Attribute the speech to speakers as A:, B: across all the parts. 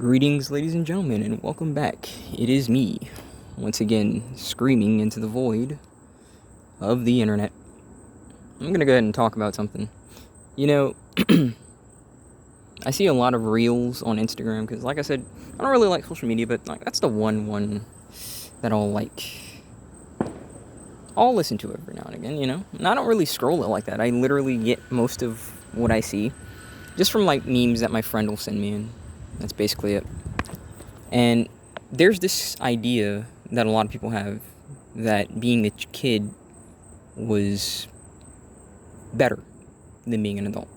A: Greetings, ladies and gentlemen, and welcome back. It is me, once again, screaming into the void of the internet. I'm gonna go ahead and talk about something. You know, I see a lot of reels on Instagram because, like I said, I don't really like social media, but that's the one that I'll listen to every now and again. And I don't really scroll it like that. I literally get most of what I see just from memes that my friend will send me, and that's basically it. And there's this idea that a lot of people have that being a kid was better than being an adult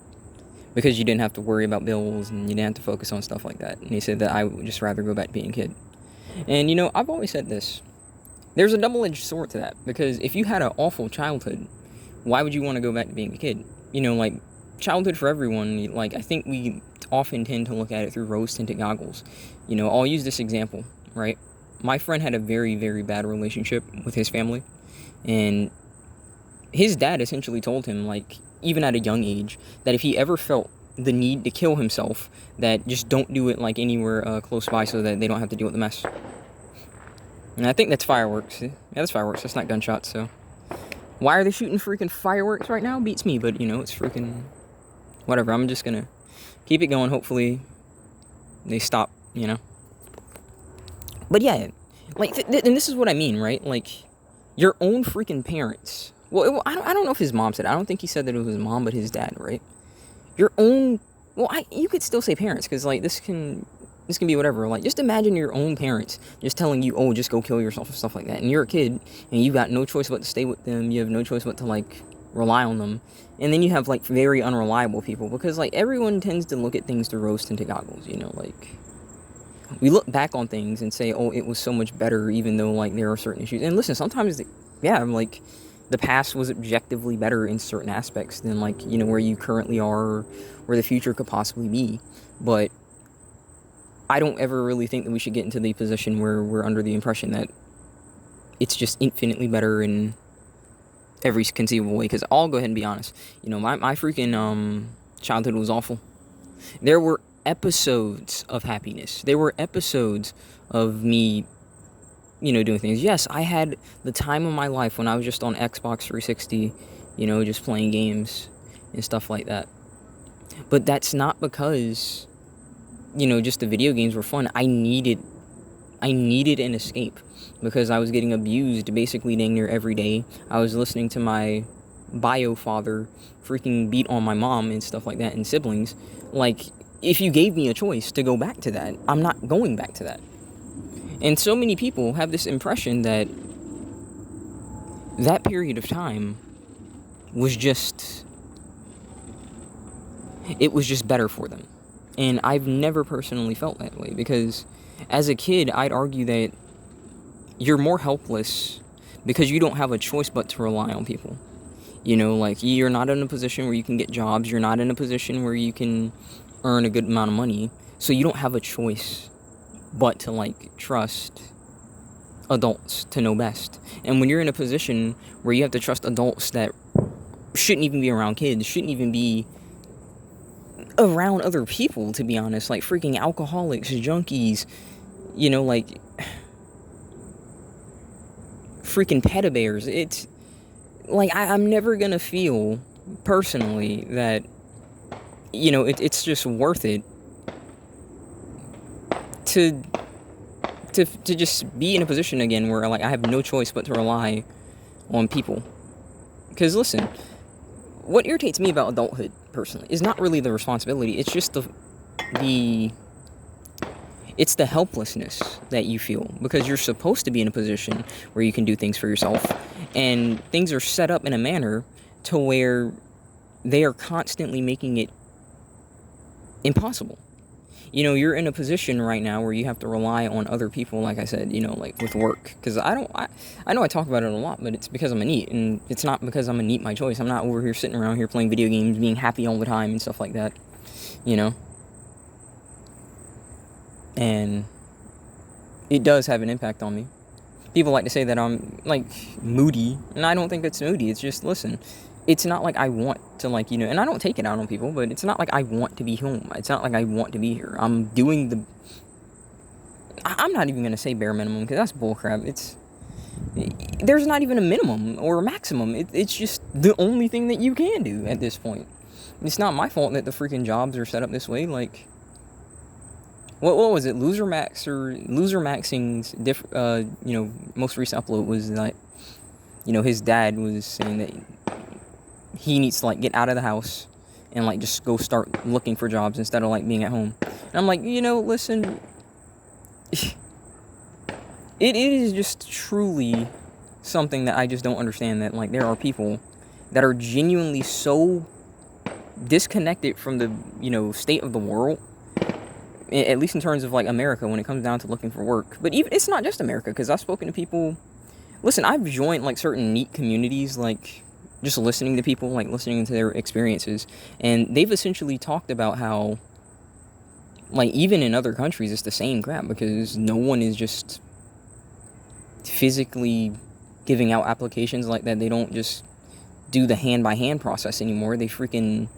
A: because you didn't have to worry about bills and you didn't have to focus on stuff like that. And they said that I would just rather go back to being a kid. And I've always said this. There's a double-edged sword to that, because if you had an awful childhood, why would you want to go back to being a kid? Childhood for everyone, I think we often tend to look at it through rose-tinted goggles. I'll use this example, right? My friend had a very, very bad relationship with his family, and his dad essentially told him, even at a young age, that if he ever felt the need to kill himself, that just don't do it, anywhere close by so that they don't have to deal with the mess. And I think that's fireworks. Yeah, that's fireworks. That's not gunshots, so. Why are they shooting freaking fireworks right now? Beats me, but, it's freaking... whatever, I'm just gonna keep it going. Hopefully they stop, But yeah, and this is what I mean, right? Your own freaking parents. Well, I don't know if his mom said it. I don't think he said that it was his mom, but his dad, right? Your own, you could still say parents, because, this can be whatever. Just imagine your own parents just telling you, oh, just go kill yourself and stuff like that. And you're a kid, and you got no choice but to stay with them. You have no choice but to, rely on them. And then you have, very unreliable people, because, everyone tends to look at things through rose-tinted goggles, we look back on things and say, oh, it was so much better, even though, there are certain issues. And listen, sometimes, the past was objectively better in certain aspects than, where you currently are, or where the future could possibly be. But I don't ever really think that we should get into the position where we're under the impression that it's just infinitely better in every conceivable way, because I'll go ahead and be honest. My freaking childhood was awful. There were episodes of happiness. There were episodes of me, doing things. Yes, I had the time of my life when I was just on Xbox 360, just playing games and stuff like that. But that's not because, just the video games were fun. I needed an escape, because I was getting abused basically dang near every day. I was listening to my bio father freaking beat on my mom and stuff like that, and siblings. If you gave me a choice to go back to that, I'm not going back to that. And so many people have this impression that that period of time was just better for them. And I've never personally felt that way, because as a kid, I'd argue that you're more helpless because you don't have a choice but to rely on people. You're not in a position where you can get jobs. You're not in a position where you can earn a good amount of money. So you don't have a choice but to, trust adults to know best. And when you're in a position where you have to trust adults that shouldn't even be around kids, shouldn't even be around other people, to be honest, freaking alcoholics, junkies, freaking peta bears. It's I'm never gonna feel personally that it's just worth it to just be in a position again where I have no choice but to rely on people. Because listen, what irritates me about adulthood personally is not really the responsibility. It's just it's the helplessness that you feel, because you're supposed to be in a position where you can do things for yourself, and things are set up in a manner to where they are constantly making it impossible. You're in a position right now where you have to rely on other people, like I said, with work. Because I know I talk about it a lot, but it's because I'm a NEET, and it's not because I'm a NEET my choice. I'm not over here sitting around here playing video games, being happy all the time and stuff like that, And it does have an impact on me. People like to say that I'm, moody, and I don't think it's moody. It's just, listen, it's not like I want to, and I don't take it out on people, but it's not like I want to be home. It's not like I want to be here. I'm doing the I'm not even gonna say bare minimum because that's bullcrap. There's not even a minimum or a maximum. It's just the only thing that you can do at this point. It's not my fault that the freaking jobs are set up this way. Like, what was it? Loser Maxing's most recent upload was that, his dad was saying that he needs to like get out of the house and like just go start looking for jobs instead of like being at home. And I'm like, listen, it is just truly something that I just don't understand, that like there are people that are genuinely so disconnected from the state of the world, at least in terms of like America when it comes down to looking for work. But even it's not just America, because I've spoken to people. Listen, I've joined like certain neat communities, like just listening to people, like listening to their experiences, and they've essentially talked about how like even in other countries it's the same crap, because no one is just physically giving out applications like that. They don't just do the hand-by-hand process anymore. They freaking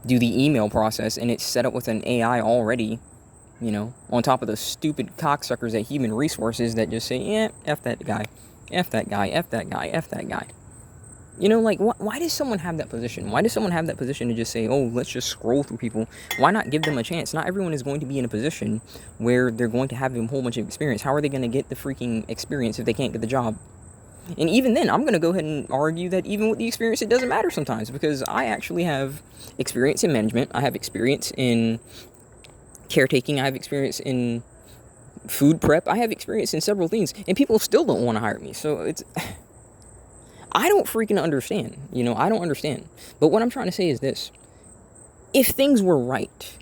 A: do the email process, and it's set up with an AI already, on top of the stupid cocksuckers at Human Resources that just say, yeah, F that guy, F that guy, F that guy, F that guy. Like, why does someone have that position? Why does someone have that position to just say, oh, let's just scroll through people? Why not give them a chance? Not everyone is going to be in a position where they're going to have a whole bunch of experience. How are they going to get the freaking experience if they can't get the job? And even then, I'm going to go ahead and argue that even with the experience, it doesn't matter sometimes, because I actually have experience in management. I have experience in caretaking. I have experience in food prep. I have experience in several things, and people still don't want to hire me. So I don't freaking understand. I don't understand. But what I'm trying to say is this. If things were right,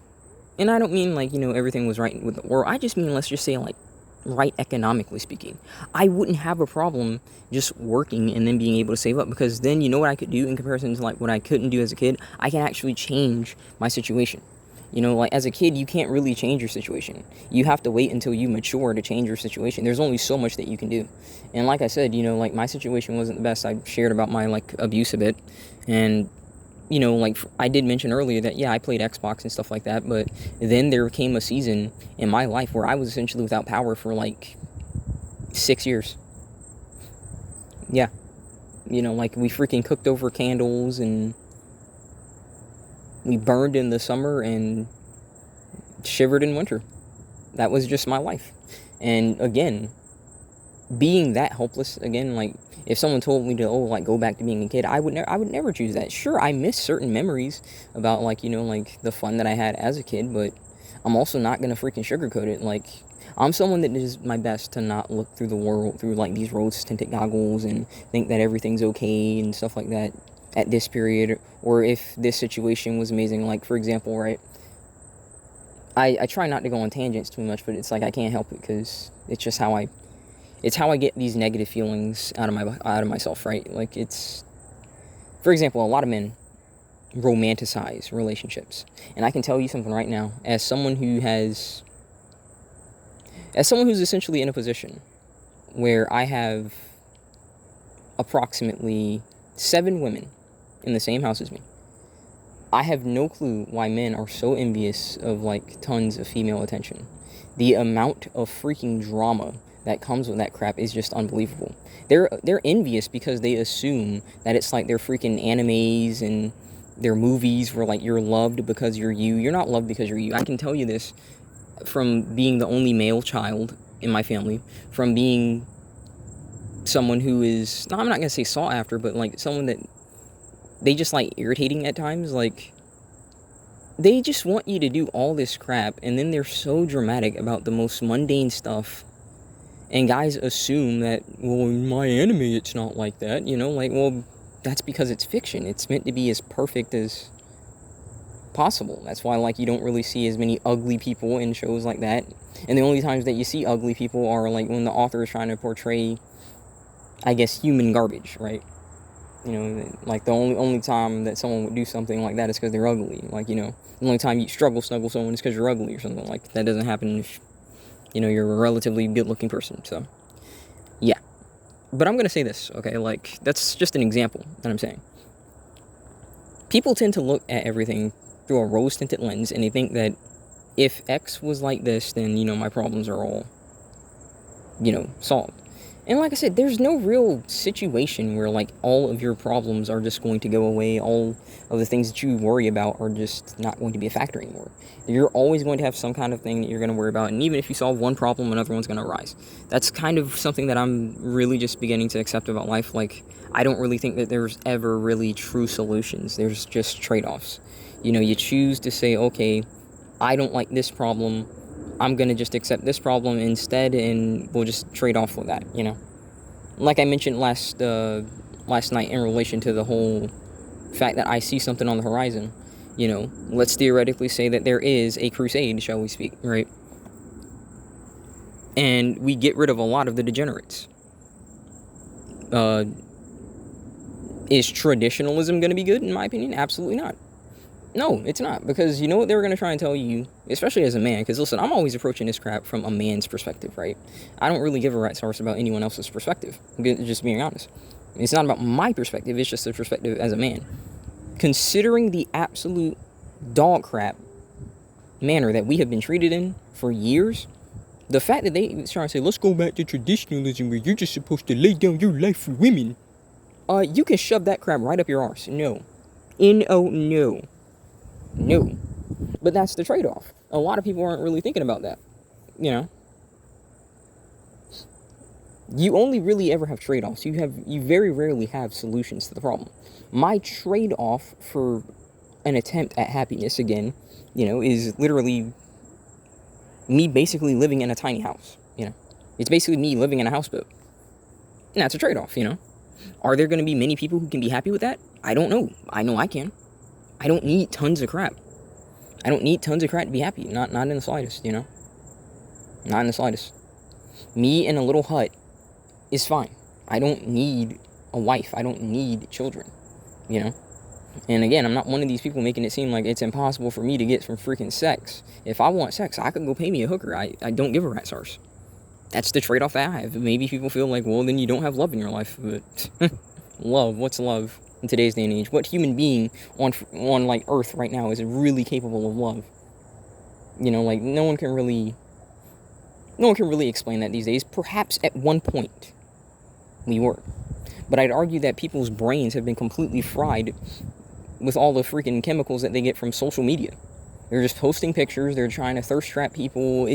A: and I don't mean like, everything was right with the world. I just mean, let's just say like right economically speaking, I wouldn't have a problem just working and then being able to save up, because then you know what I could do in comparison to like what I couldn't do as a kid? I can actually change my situation. Like as a kid, you can't really change your situation. You have to wait until you mature to change your situation. There's only so much that you can do. And like I said, like my situation wasn't the best. I shared about my like abuse a bit. And, like I did mention earlier that, yeah, I played Xbox and stuff like that. But then there came a season in my life where I was essentially without power for like 6 years. Yeah. Like we freaking cooked over candles, and we burned in the summer and shivered in winter. That was just my life. And again, being that helpless, again, like if someone told me to go back to being a kid, I would never choose that. Sure, I miss certain memories about like like the fun that I had as a kid, but I'm also not gonna freaking sugarcoat it. Like, I'm someone that does my best to not look through the world through like these rose-tinted goggles and think that everything's okay and stuff like that at this period, or if this situation was amazing. Like, for example, right, I try not to go on tangents too much, but it's like I can't help it, because it's just how I get these negative feelings out of myself, right? Like, it's, for example, a lot of men romanticize relationships, and I can tell you something right now, as someone who's essentially in a position where I have approximately 7 women in the same house as me. I have no clue why men are so envious of like tons of female attention. The amount of freaking drama that comes with that crap is just unbelievable. They're envious because they assume that it's like their freaking animes and their movies where like you're loved because you're you. You're not loved because you're you. I can tell you this from being the only male child in my family, from being someone who is, no, I'm not gonna say sought after, but like someone that they just like irritating at times. Like, they just want you to do all this crap, and then they're so dramatic about the most mundane stuff, and guys assume that, well, in my anime it's not like that, like, well, that's because it's fiction. It's meant to be as perfect as possible. That's why like you don't really see as many ugly people in shows like that, and the only times that you see ugly people are like when the author is trying to portray, I guess, human garbage, right? Like the only time that someone would do something like that is because they're ugly. Like, the only time you snuggle someone is because you're ugly or something. Like, that doesn't happen if, you're a relatively good-looking person. So, yeah. But I'm going to say this, okay? Like, that's just an example that I'm saying. People tend to look at everything through a rose-tinted lens, and they think that if X was like this, then, my problems are all solved. And like I said, there's no real situation where like all of your problems are just going to go away. All of the things that you worry about are just not going to be a factor anymore. You're always going to have some kind of thing that you're going to worry about. And even if you solve one problem, another one's going to arise. That's kind of something that I'm really just beginning to accept about life. Like, I don't really think that there's ever really true solutions. There's just trade-offs. You choose to say, okay, I don't like this problem. I'm going to just accept this problem instead, and we'll just trade off with that, Like I mentioned last night in relation to the whole fact that I see something on the horizon, let's theoretically say that there is a crusade, shall we speak, right? And we get rid of a lot of the degenerates. Is traditionalism going to be good, in my opinion? Absolutely not. No, it's not, because you know what they were going to try and tell you, especially as a man, because listen, I'm always approaching this crap from a man's perspective, right? I don't really give a rat's arse about anyone else's perspective, just being honest. It's not about my perspective, it's just the perspective as a man. Considering the absolute dog crap manner that we have been treated in for years, the fact that they try to say, let's go back to traditionalism where you're just supposed to lay down your life for women, you can shove that crap right up your arse. No. No. No. But that's the trade-off. A lot of people aren't really thinking about that. You only really ever have trade-offs. You very rarely have solutions to the problem. My trade-off for an attempt at happiness, again, is literally me basically living in a tiny house. It's basically me living in a houseboat. And that's a trade-off, Are there going to be many people who can be happy with that? I don't know. I know I can. I don't need tons of crap. I don't need tons of crap to be happy. Not in the slightest, Not in the slightest. Me in a little hut is fine. I don't need a wife. I don't need children, And again, I'm not one of these people making it seem like it's impossible for me to get some freaking sex. If I want sex, I can go pay me a hooker. I don't give a rat's arse. That's the trade-off that I have. Maybe people feel like, well, then you don't have love in your life. But love, what's love? In today's day and age, what human being on like Earth right now is really capable of love? Like no one can really explain that these days. Perhaps at one point we were, but I'd argue that people's brains have been completely fried with all the freaking chemicals that they get from social media. They're just posting pictures. They're trying to thirst trap people.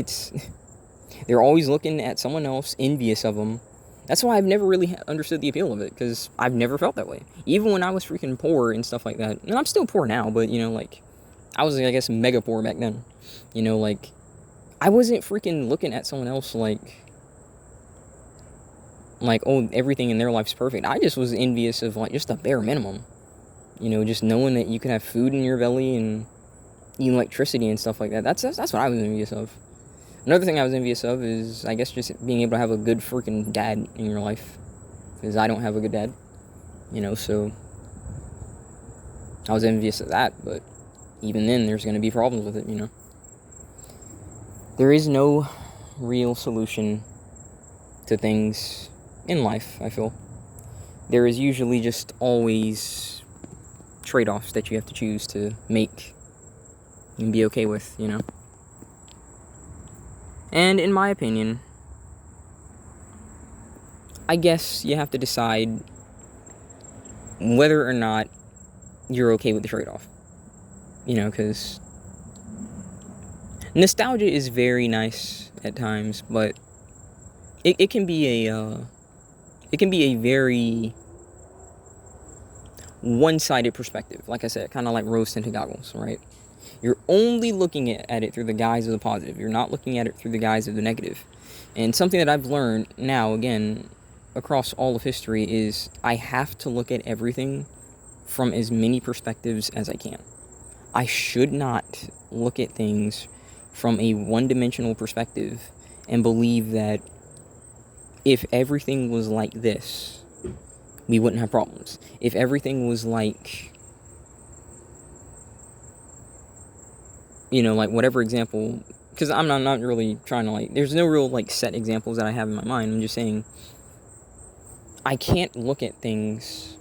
A: They're always looking at someone else, envious of them. That's why I've never really understood the appeal of it, because I've never felt that way. Even when I was freaking poor and stuff like that. And I'm still poor now, but, I was, I guess, mega poor back then. I wasn't freaking looking at someone else like, oh, everything in their life's perfect. I just was envious of, just the bare minimum. Just knowing that you could have food in your belly and electricity and stuff like that. That's what I was envious of. Another thing I was envious of is, I guess, just being able to have a good freaking dad in your life. Because I don't have a good dad. So I was envious of that, but even then, there's going to be problems with it, There is no real solution to things in life, I feel. There is usually just always trade-offs that you have to choose to make and be okay with, And in my opinion, I guess you have to decide whether or not you're okay with the trade-off. Because nostalgia is very nice at times, but it can be a very one-sided perspective. Like I said, kind of like rose-tinted goggles, right? You're only looking at it through the guise of the positive. You're not looking at it through the guise of the negative. And something that I've learned now, again, across all of history, is I have to look at everything from as many perspectives as I can. I should not look at things from a one-dimensional perspective and believe that if everything was like this, we wouldn't have problems. If everything was like, whatever example, because I'm not really trying to, there's no real, set examples that I have in my mind. I'm just saying, I can't look at things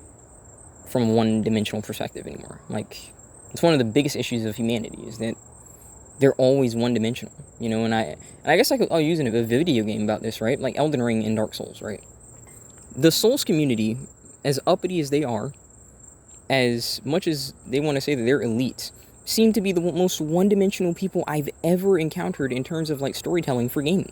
A: from a one-dimensional perspective anymore. It's one of the biggest issues of humanity, is that They're always one-dimensional, you know, and I guess I'll use a video game about this, right? Like Elden Ring and Dark Souls, right? The Souls community, as uppity as they are, as much as they want to say that they're elites, seem to be the most one-dimensional people I've ever encountered in terms of, like, storytelling for gaming.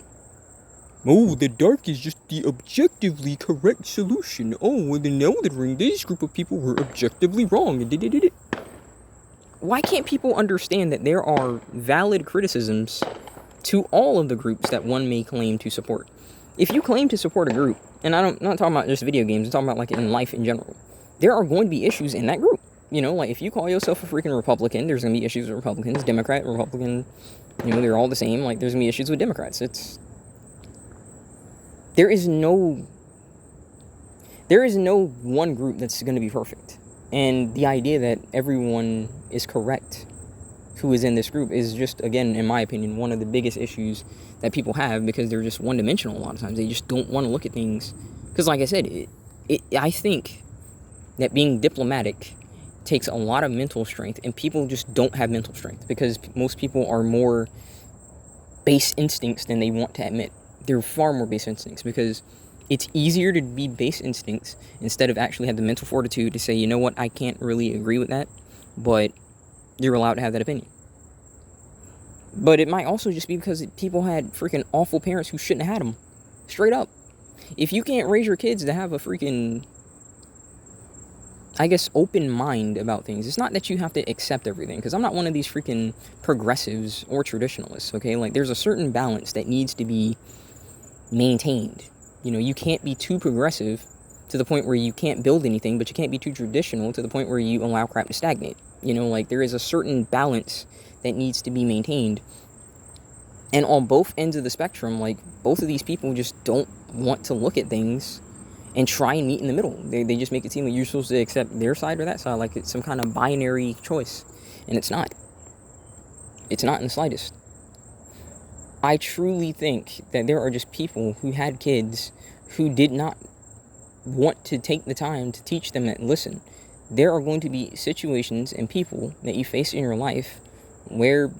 A: Oh, the dark is just the objectively correct solution. Oh, in the Elden Ring, this group of people were objectively wrong. Why can't people understand that there are valid criticisms to all of the groups that one may claim to support? If you claim to support a group, and I'm not talking about just video games, I'm talking about, like, in life in general, there are going to be issues in that group. You know, like, if you call yourself a freaking Republican, there's going to be issues with Republicans. Democrat, Republican, you know, they're all the same. Like, there's going to be issues with Democrats. There is no one group that's going to be perfect. And the idea that everyone is correct who is in this group is just, again, in my opinion, one of the biggest issues that people have, because they're just one-dimensional a lot of times. They just don't want to look at things. Because, like I said, I think that being diplomatic takes a lot of mental strength, and people just don't have mental strength, because most people are more base instincts than they want to admit. They're far more base instincts, because it's easier to be base instincts instead of actually have the mental fortitude to say, you know what, I can't really agree with that, but you're allowed to have that opinion. But it might also just be because people had freaking awful parents who shouldn't have had them. Straight up. If you can't raise your kids to have a freaking, I guess, open mind about things, it's not that you have to accept everything, because I'm not one of these freaking progressives or traditionalists, okay? Like, there's a certain balance that needs to be maintained. You know, you can't be too progressive to the point where you can't build anything, but you can't be too traditional to the point where you allow crap to stagnate. You know, like, there is a certain balance that needs to be maintained. And on both ends of the spectrum, like, both of these people just don't want to look at things and try and meet in the middle. They just make it seem like you're supposed to accept their side or that side, like it's some kind of binary choice. And it's not. It's not in the slightest. I truly think that there are just people who had kids who did not want to take the time to teach them that, listen, there are going to be situations and people that you face in your life where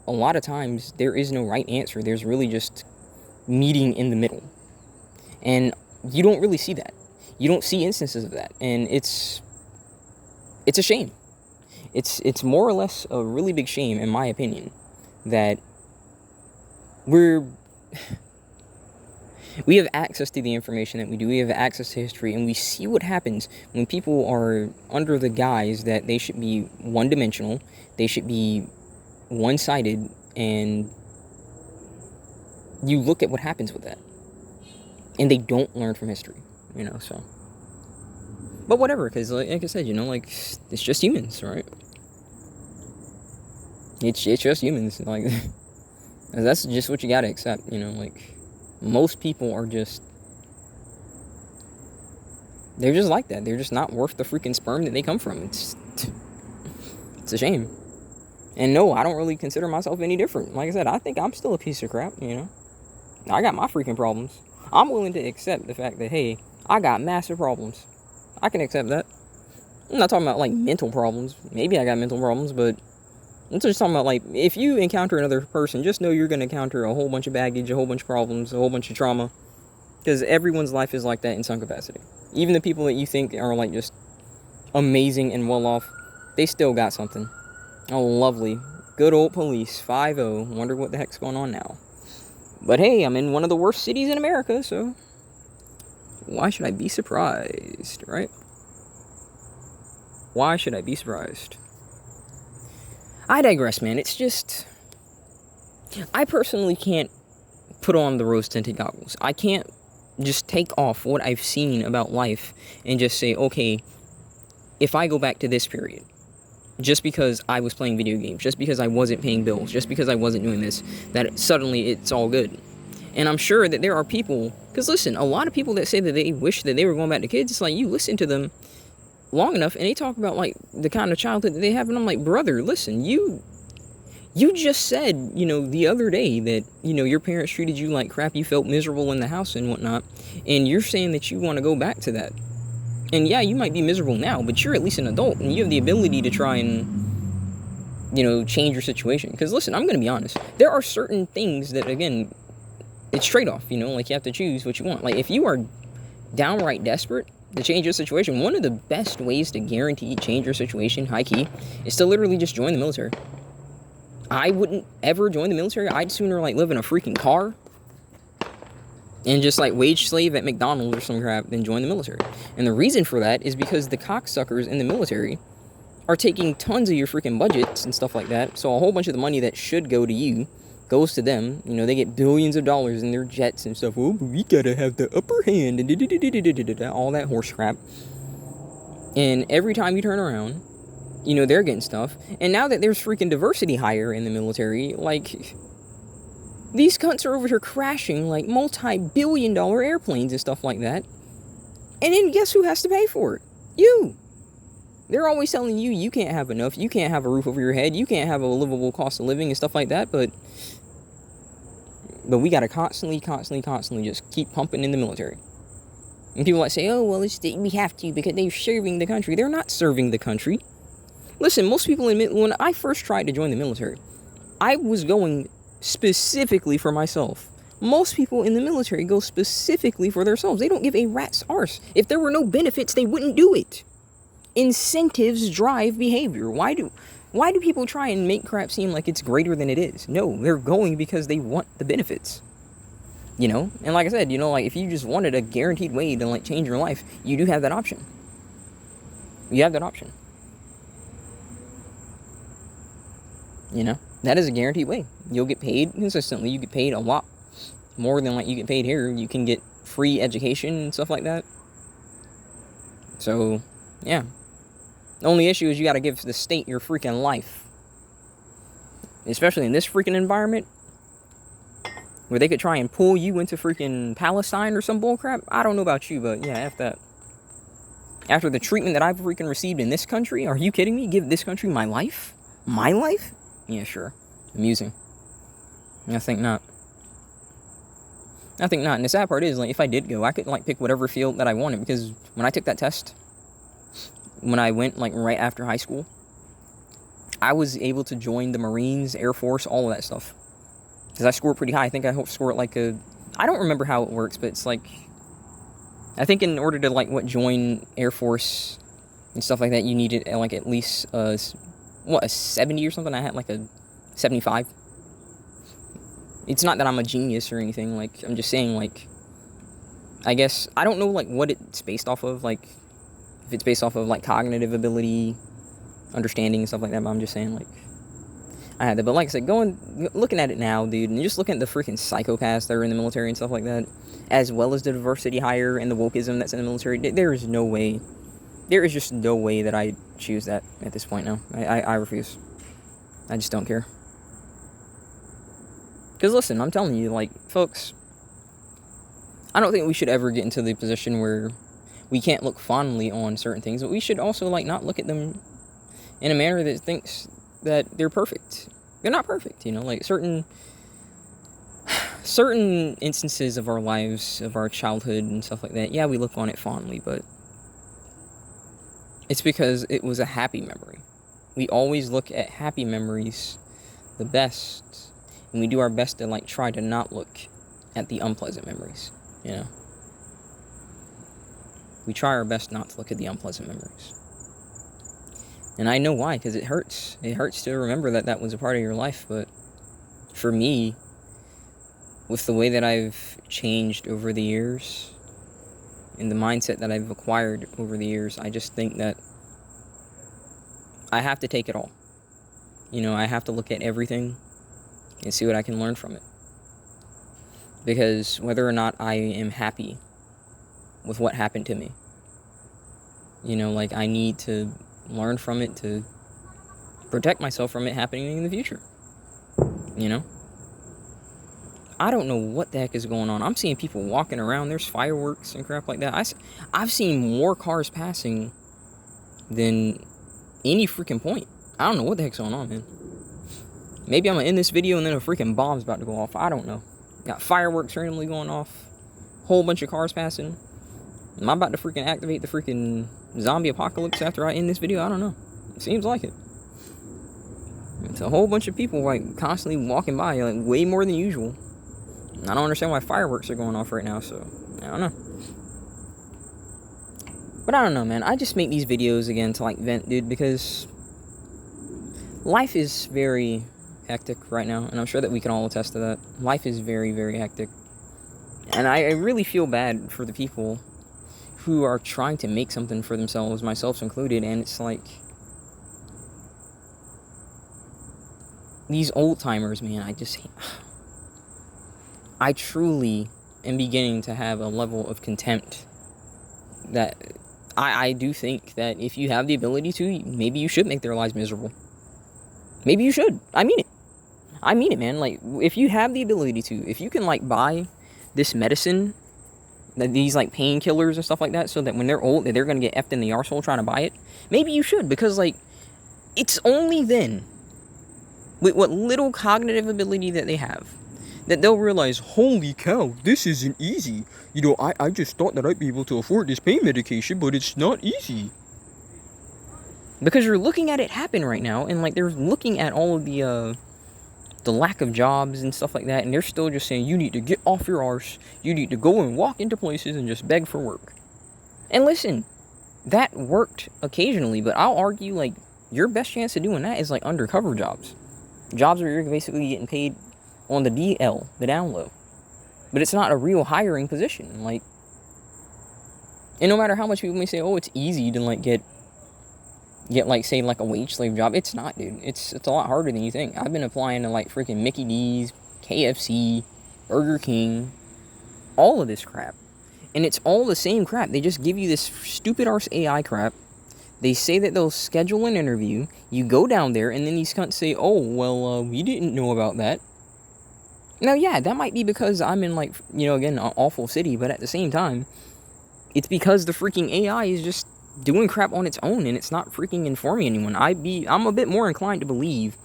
A: a lot of times there is no right answer. There's really just meeting in the middle. And you don't really see that. You don't see instances of that. And it's a shame. It's more or less a really big shame, in my opinion, that we have access to the information that we do. We have access to history, and we see what happens when people are under the guise that they should be one-dimensional, they should be one-sided, and you look at what happens with that. And they don't learn from history, you know, so. But whatever, because like I said, you know, like, it's just humans, right? It's just humans, like, that's just what you gotta accept, you know, like, most people are just, they're just like that. They're just not worth the freaking sperm that they come from. It's a shame. And no, I don't really consider myself any different. Like I said, I think I'm still a piece of crap, you know. I got my freaking problems. I'm willing to accept the fact that, hey, I got massive problems. I can accept that. I'm not talking about, like, mental problems. Maybe I got mental problems, but I'm just talking about, like, if you encounter another person, just know you're going to encounter a whole bunch of baggage, a whole bunch of problems, a whole bunch of trauma. Because everyone's life is like that in some capacity. Even the people that you think are, like, just amazing and well off, they still got something. Oh, lovely. Good old police. 5-0. Wonder what the heck's going on now. But hey, I'm in one of the worst cities in America, so why should I be surprised, right? Why should I be surprised? I digress, man. It's just, I personally can't put on the rose-tinted goggles. I can't just take off what I've seen about life and just say, okay, if I go back to this period, just because I was playing video games, just because I wasn't paying bills, just because I wasn't doing this, that suddenly it's all good. And I'm sure that there are people, because listen, a lot of people that say that they wish that they were going back to kids, it's like, you listen to them long enough and they talk about, like, the kind of childhood that they have, and I'm like, brother, listen, you just said, you know, the other day that, you know, your parents treated you like crap, you felt miserable in the house and whatnot, and you're saying that you want to go back to that. And yeah, you might be miserable now, but you're at least an adult, and you have the ability to try and change your situation. Because listen, I'm going to be honest. There are certain things that, again, it's trade-off, like you have to choose what you want. Like if you are downright desperate to change your situation, one of the best ways to guarantee change your situation, high key, is to literally just join the military. I wouldn't ever join the military. I'd sooner like live in a freaking car and just like wage slave at McDonald's or some crap than join the military. And the reason for that is because the cocksuckers in the military are taking tons of your freaking budgets and stuff like that. So a whole bunch of the money that should go to you goes to them. They get billions of dollars in their jets and stuff. Oh, but we gotta have the upper hand and all that horse crap. And every time you turn around, they're getting stuff. And now that there's freaking diversity hire in the military, like, these cunts are over here crashing like multi-billion-dollar airplanes and stuff like that. And then guess who has to pay for it? You. They're always telling you you can't have enough, you can't have a roof over your head, you can't have a livable cost of living and stuff like that, but we gotta constantly just keep pumping in the military. And people like say, oh, well, we have to because they're serving the country. They're not serving the country. Listen, most people when I first tried to join the military, I was going specifically for myself. Most people in the military go specifically for themselves. They don't give a rat's arse. If there were no benefits, they wouldn't do it. Incentives drive behavior. Why do people try and make crap seem like it's greater than it is? No, they're going because they want the benefits. And like I said, like if you just wanted a guaranteed way to like change your life, you do have that option. You have that option. That is a guaranteed way. You'll get paid consistently. You get paid a lot more than like you get paid here. You can get free education and stuff like that. So, yeah. The only issue is you got to give the state your freaking life. Especially in this freaking environment, where they could try and pull you into freaking Palestine or some bullcrap. I don't know about you, but yeah, F that. After the treatment that I've freaking received in this country, are you kidding me? Give this country my life? My life? Yeah, sure. Amusing. I think not. And the sad part is, like, if I did go, I could, like, pick whatever field that I wanted. Because when I took that test, when I went, like, right after high school, I was able to join the Marines, Air Force, all of that stuff. Because I scored pretty high. I think I scored, like, I don't remember how it works, but it's, like, I think in order to, like, join Air Force and stuff like that, you needed, like, at least, a 70 or something? I had, like, a 75. It's not that I'm a genius or anything, like, I'm just saying, like, I guess, I don't know, like, what it's based off of, like, if it's based off of, like, cognitive ability, understanding and stuff like that, but I'm just saying, like, I had that. But like I said, looking at it now, dude, and just looking at the freaking psychopaths that are in the military and stuff like that, as well as the diversity hire and the wokeism that's in the military, there is just no way that I choose that at this point now. I refuse. I just don't care. Because listen, I'm telling you, like, folks, I don't think we should ever get into the position where we can't look fondly on certain things, but we should also, like, not look at them in a manner that thinks that they're perfect. They're not perfect, like certain instances of our lives, of our childhood and stuff like that. Yeah, we look on it fondly, but it's because it was a happy memory. We always look at happy memories the best, and we do our best to, like, try to not look at the unpleasant memories, We try our best not to look at the unpleasant memories. And I know why, because it hurts. It hurts to remember that was a part of your life, but for me, with the way that I've changed over the years, and the mindset that I've acquired over the years, I just think that I have to take it all. I have to look at everything and see what I can learn from it. Because whether or not I am happy with what happened to me, like, I need to learn from it to protect myself from it happening in the future. I don't know what the heck is going on. I'm seeing people walking around. There's fireworks and crap like that. I've seen more cars passing than any freaking point. I don't know what the heck's going on, man. Maybe I'm gonna end this video and then a freaking bomb's about to go off. I don't know. Got fireworks randomly going off. Whole bunch of cars passing. Am I about to freaking activate the freaking zombie apocalypse after I end this video? I don't know. It seems like it. It's a whole bunch of people like constantly walking by, like way more than usual. I don't understand why fireworks are going off right now, so I don't know. But I don't know, man. I just make these videos again to like vent, dude, because life is very hectic right now, and I'm sure that we can all attest to that. Life is very, very hectic. And I really feel bad for the people who are trying to make something for themselves, myself included, and it's like these old timers, man. I truly am beginning to have a level of contempt that I do think that if you have the ability to, maybe you should make their lives miserable. Maybe you should. I mean it, man. Like, if you have the ability to, if you can, like, buy this medicine, these, like, painkillers and stuff like that, so that when they're old, they're going to get effed in the arsehole trying to buy it, maybe you should, because, like, it's only then, with what little cognitive ability that they have, that they'll realize, holy cow, this isn't easy. You know, I just thought that I'd be able to afford this pain medication, but it's not easy. Because you're looking at it happen right now, and, like, they're looking at all of the lack of jobs and stuff like that, and they're still just saying, you need to get off your arse, you need to go and walk into places and just beg for work. And listen, that worked occasionally, but I'll argue, like, your best chance of doing that is, like, undercover jobs. Jobs where you're basically getting paid on the DL, the down low. But it's not a real hiring position, like, and no matter how much people may say, oh, it's easy to, like, get like, say, like a wage slave job, it's not, dude. It's a lot harder than you think. I've been applying to, like, freaking Mickey D's, KFC, Burger King, all of this crap. And it's all the same crap. They just give you this stupid arse AI crap. They say that they'll schedule an interview. You go down there, and then these cunts say, oh, well, we didn't know about that. Now, yeah, that might be because I'm in, like, you know, again, an awful city, but at the same time, it's because the freaking AI is just doing crap on its own, and it's not freaking informing anyone. I'm a bit more inclined to believe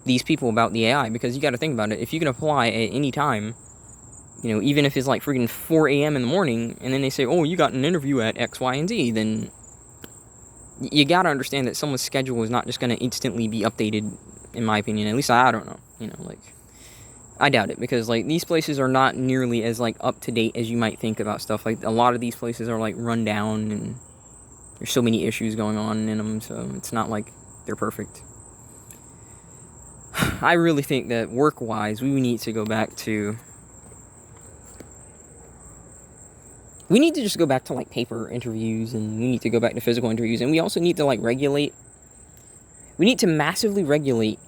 A: these people about the AI, because you got to think about it. If you can apply at any time, you know, even if it's like freaking 4 a.m. in the morning, and then they say, oh, you got an interview at X, Y, and Z, then you got to understand that someone's schedule is not just going to instantly be updated, in my opinion. At least I don't know, you know, like, I doubt it, because, like, these places are not nearly as, like, up-to-date as you might think about stuff. Like, a lot of these places are, like, run down, and there's so many issues going on in them, so it's not like they're perfect. I really think that work-wise, we need to go back to... We need to just go back to, like, paper interviews, and we need to go back to physical interviews, and we also need to, like, regulate... We need to massively regulate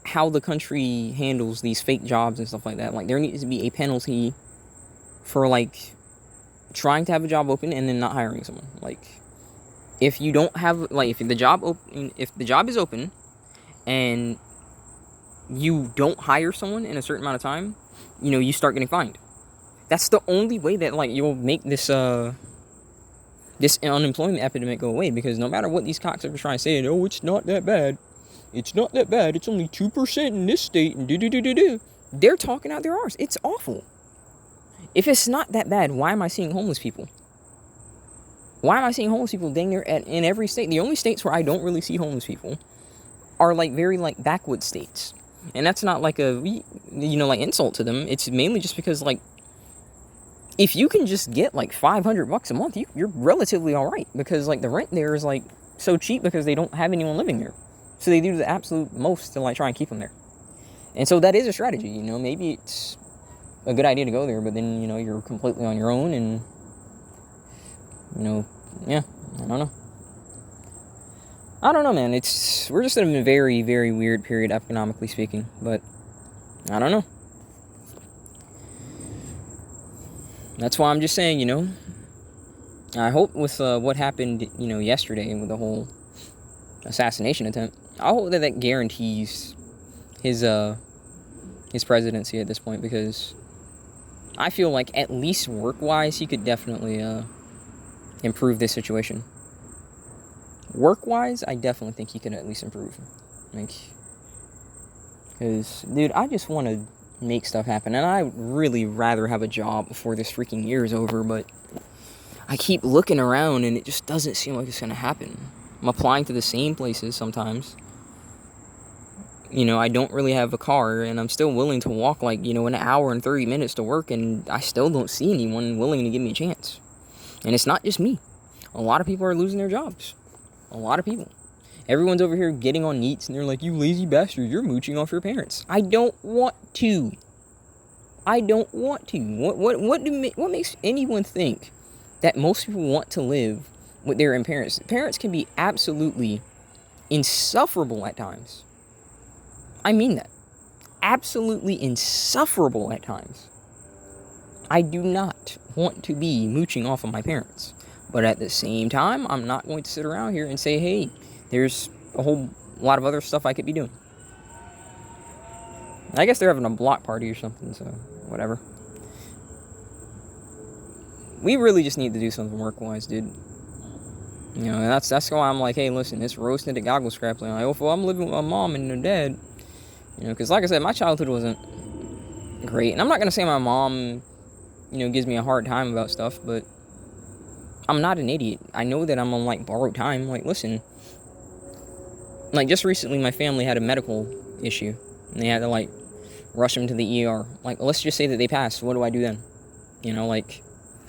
A: how the country handles these fake jobs and stuff like that. Like, there needs to be a penalty for, like, trying to have a job open and then not hiring someone. Like, if you don't have, like, if the job is open and you don't hire someone in a certain amount of time, you know, you start getting fined. That's the only way that, like, you'll make this this unemployment epidemic go away, because no matter what these cocksuckers try to say, oh, it's not that bad. It's not that bad. It's only 2% in this state, and do. They're talking out their arse. It's awful. If it's not that bad, why am I seeing homeless people? Why am I seeing homeless people dang near in every state? The only states where I don't really see homeless people are, like, very, like, backwoods states. And that's not, like, a, you know, like, insult to them. It's mainly just because, like, if you can just get, like, $500 a month, you're relatively all right. Because, like, the rent there is, like, so cheap because they don't have anyone living there. So they do the absolute most to, like, try and keep them there. And so that is a strategy, you know. Maybe it's a good idea to go there, but then, you know, you're completely on your own, and, you know, yeah, I don't know. I don't know, man. We're just in a very, very weird period, economically speaking, but I don't know. That's why I'm just saying, you know, I hope with what happened, you know, yesterday with the whole assassination attempt, I hope that guarantees his presidency at this point, because I feel like at least work-wise, he could definitely improve this situation. Work-wise, I definitely think he could at least improve. Like, because, dude, I just want to make stuff happen, and I'd really rather have a job before this freaking year is over, but I keep looking around, and it just doesn't seem like it's going to happen. I'm applying to the same places sometimes, I don't really have a car, and I'm still willing to walk like, an hour and 30 minutes to work, and I still don't see anyone willing to give me a chance. And it's not just me. A lot of people are losing their jobs. A lot of people. Everyone's over here getting on NEETs, and they're like, you lazy bastard, you're mooching off your parents. I don't want to. I don't want to. What makes anyone think that most people want to live with their parents? Parents can be absolutely insufferable at times. I mean that. Absolutely insufferable at times. I do not want to be mooching off of my parents. But at the same time, I'm not going to sit around here and say, hey, there's a whole lot of other stuff I could be doing. I guess they're having a block party or something, so whatever. We really just need to do something work-wise, dude. And that's why I'm like, hey, listen, this roasted goggle scrap. Like, oh, I'm living with my mom and her dad. Because like I said, my childhood wasn't great. And I'm not going to say my mom, gives me a hard time about stuff, but I'm not an idiot. I know that I'm on, borrowed time. Listen. Just recently, my family had a medical issue. And they had to, rush them to the ER. Let's just say that they passed. What do I do then?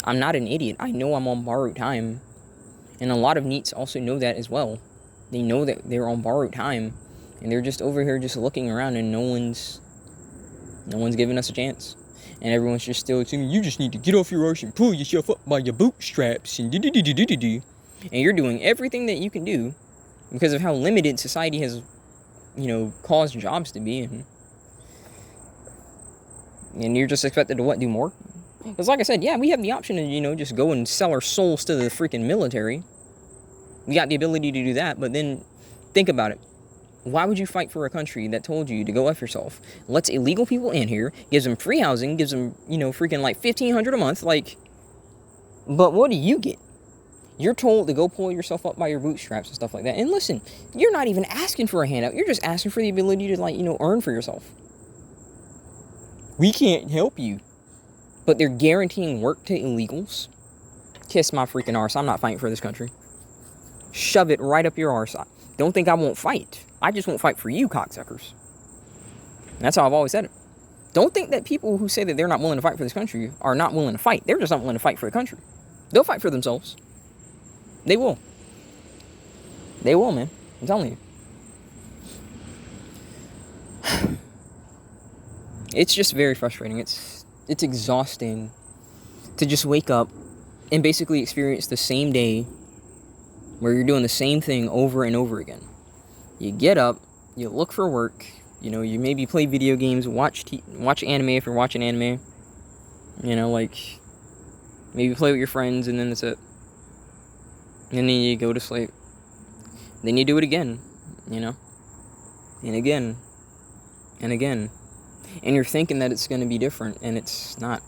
A: I'm not an idiot. I know I'm on borrowed time. And a lot of NEETs also know that as well. They know that they're on borrowed time. And they're just over here just looking around, and no one's giving us a chance. And everyone's just still assuming you just need to get off your arse and pull yourself up by your bootstraps and do. And you're doing everything that you can do because of how limited society has, caused jobs to be. And you're just expected to do more? Because like I said, yeah, we have the option to, just go and sell our souls to the freaking military. We got the ability to do that, but then think about it. Why would you fight for a country that told you to go F yourself, lets illegal people in here, gives them free housing, gives them, freaking $1,500 a month, but what do you get? You're told to go pull yourself up by your bootstraps and stuff like that. And listen, you're not even asking for a handout. You're just asking for the ability to, earn for yourself. We can't help you. But they're guaranteeing work to illegals. Kiss my freaking arse. I'm not fighting for this country. Shove it right up your arse. Don't think I won't fight. I just won't fight for you, cocksuckers. That's how I've always said it. Don't think that people who say that they're not willing to fight for this country are not willing to fight. They're just not willing to fight for the country. They'll fight for themselves. They will. They will, man. I'm telling you. It's just very frustrating. It's exhausting to just wake up and basically experience the same day where you're doing the same thing over and over again. You get up, you look for work, you maybe play video games, watch anime if you're watching anime, maybe play with your friends, and then that's it. And then you go to sleep. Then you do it again, and again, and again. And you're thinking that it's going to be different, and it's not.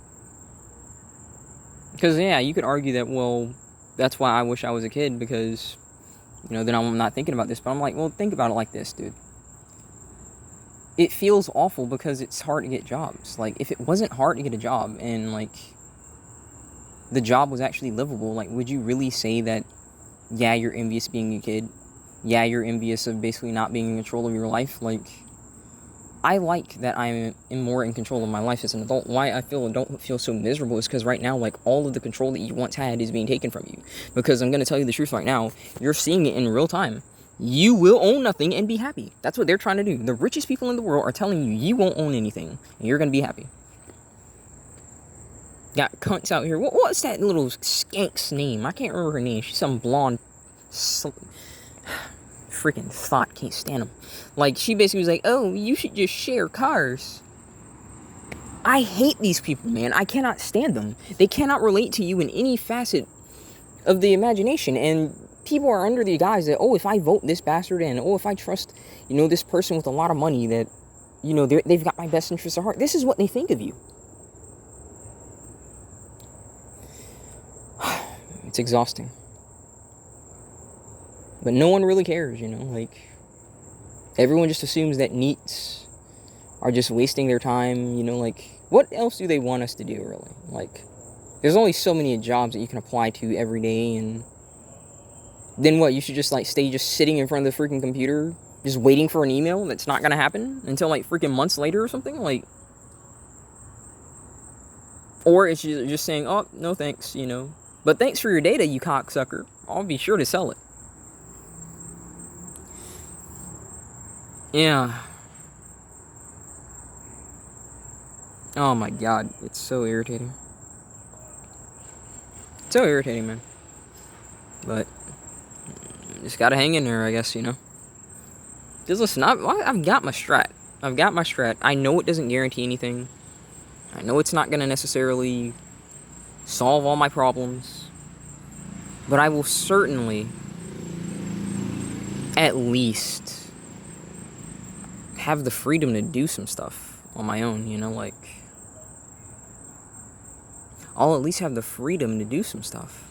A: Because, yeah, you could argue that, well, that's why I wish I was a kid, because, then I'm not thinking about this. But I'm like, well, think about it like this, dude. It feels awful because it's hard to get jobs. If it wasn't hard to get a job, and, the job was actually livable, would you really say that, yeah, you're envious of being a kid? Yeah, you're envious of basically not being in control of your life? I like that I am more in control of my life as an adult. Why I don't feel so miserable is because right now, all of the control that you once had is being taken from you. Because I'm going to tell you the truth right now, you're seeing it in real time. You will own nothing and be happy. That's what they're trying to do. The richest people in the world are telling you you won't own anything, and you're going to be happy. Got cunts out here. What's that little skank's name? I can't remember her name. She's some blonde... freaking thought, can't stand them. She basically was like, oh, you should just share cars. I hate these people, man. I cannot stand them. They cannot relate to you in any facet of the imagination, and people are under the guise that, oh, if I vote this bastard in, oh, if I trust, this person with a lot of money, that, they've got my best interests at heart. This is what they think of you. It's exhausting. But no one really cares, everyone just assumes that NEETs are just wasting their time, what else do they want us to do, really? There's only so many jobs that you can apply to every day, and then what, you should just, stay just sitting in front of the freaking computer Just waiting for an email that's not gonna happen until like freaking months later or something, like. Or it's just saying, oh, no thanks, you know. But thanks for your data, you cocksucker. I'll be sure to sell it. Yeah. Oh my god, it's so irritating. So irritating, man. But just gotta hang in there, I guess, you know. Because listen, I've got my strat. I've got my strat. I know it doesn't guarantee anything. I know it's not gonna necessarily solve all my problems. But I will certainly at least have the freedom to do some stuff on my own, you know, like. I'll at least have the freedom to do some stuff.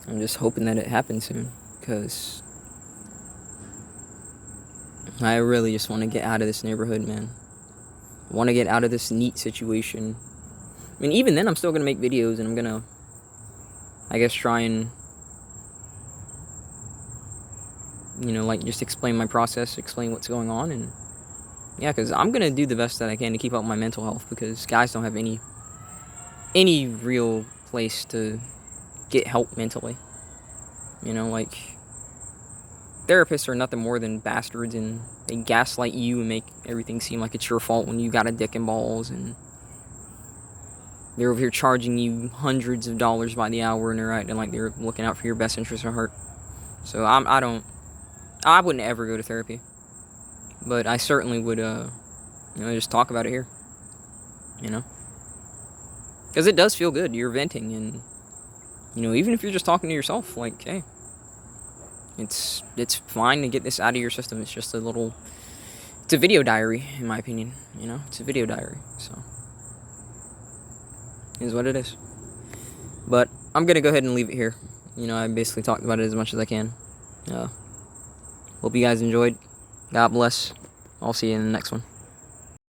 A: I'm just hoping that it happens soon, because I really just want to get out of this neighborhood, man. I want to get out of this neat situation. I mean, even then, I'm still going to make videos, and I'm going to, I guess, try and, you know, like, just explain my process, explain what's going on, and, yeah, because I'm going to do the best that I can to keep up my mental health, because guys don't have any real place to get help mentally. You know, like, therapists are nothing more than bastards, and they gaslight you and make everything seem like it's your fault when you got a dick and balls, and they're over here charging you hundreds of dollars by the hour, and they're acting like they're looking out for your best interest at heart. So I wouldn't ever go to therapy, but I certainly would, you know, just talk about it here, you know, because it does feel good. You're venting, and, you know, even if you're just talking to yourself, like, hey, it's fine to get this out of your system. It's just it's a video diary, in my opinion, you know, it's a video diary, so, it is what it is. But I'm gonna go ahead and leave it here. You know, I basically talked about it as much as I can. Hope you guys enjoyed. God bless. I'll see you in the next one.